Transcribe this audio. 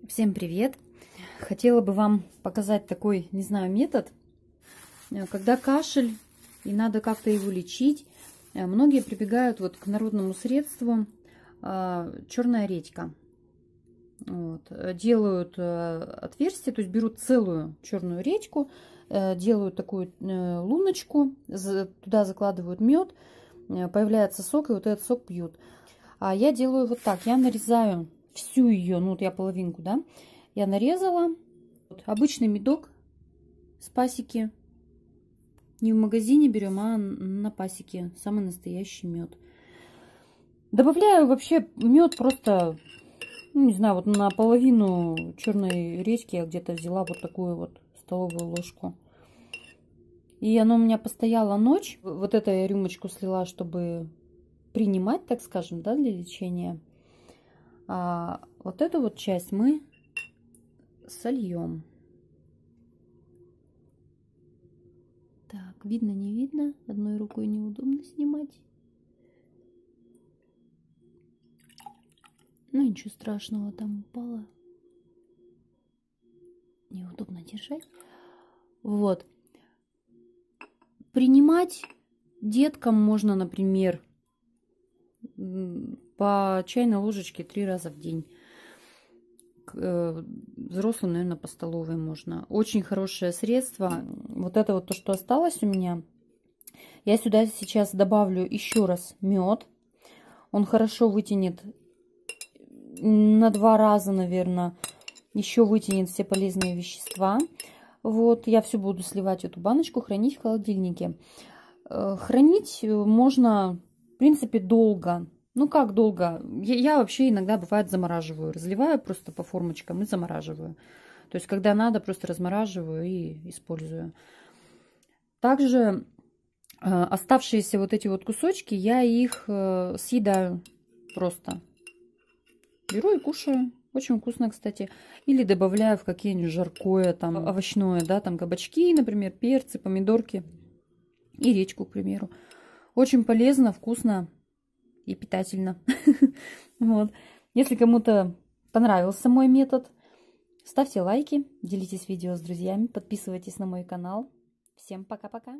Всем привет! Хотела бы вам показать такой, не знаю, метод, когда кашель и надо как-то его лечить. Многие прибегают вот к народному средству черная редька. Вот. Делают отверстие, то есть берут целую черную редьку, делают такую луночку, туда закладывают мед, появляется сок, и вот этот сок пьют. А я делаю вот так, я нарезаю всю ее, ну вот я половинку, да, я нарезала. Вот, обычный медок с пасеки, не в магазине берем, а на пасеке, самый настоящий мед. Добавляю вообще мед просто, ну, не знаю, вот на половину черной редьки я где-то взяла вот такую вот столовую ложку. И оно у меня постояло ночь. Вот это я рюмочку слила, чтобы принимать, так скажем, да, для лечения. А вот эту вот часть мы сольем. Так, видно, не видно? Одной рукой неудобно снимать. Ну, ничего страшного, там упало. Неудобно держать. Вот. Принимать деткам можно, например, по чайной ложечке 3 раза в день. Взрослым, наверное, по столовой можно. Очень хорошее средство. Вот это вот то, что осталось у меня. Я сюда сейчас добавлю еще раз мед. Он хорошо вытянет на 2 раза, наверное. Еще вытянет все полезные вещества. Вот, я все буду сливать в эту баночку, хранить в холодильнике. Хранить можно, в принципе, долго. Ну, как долго? Я вообще иногда, бывает, замораживаю. Разливаю просто по формочкам и замораживаю. То есть, когда надо, просто размораживаю и использую. Также оставшиеся вот эти вот кусочки, я их съедаю просто. Беру и кушаю. Очень вкусно, кстати. Или добавляю в какие-нибудь жаркое, там, овощное, да, там, кабачки, например, перцы, помидорки и редьку, к примеру. Очень полезно, вкусно и питательно. Вот. Если кому-то понравился мой метод, ставьте лайки, делитесь видео с друзьями, подписывайтесь на мой канал. Всем пока-пока!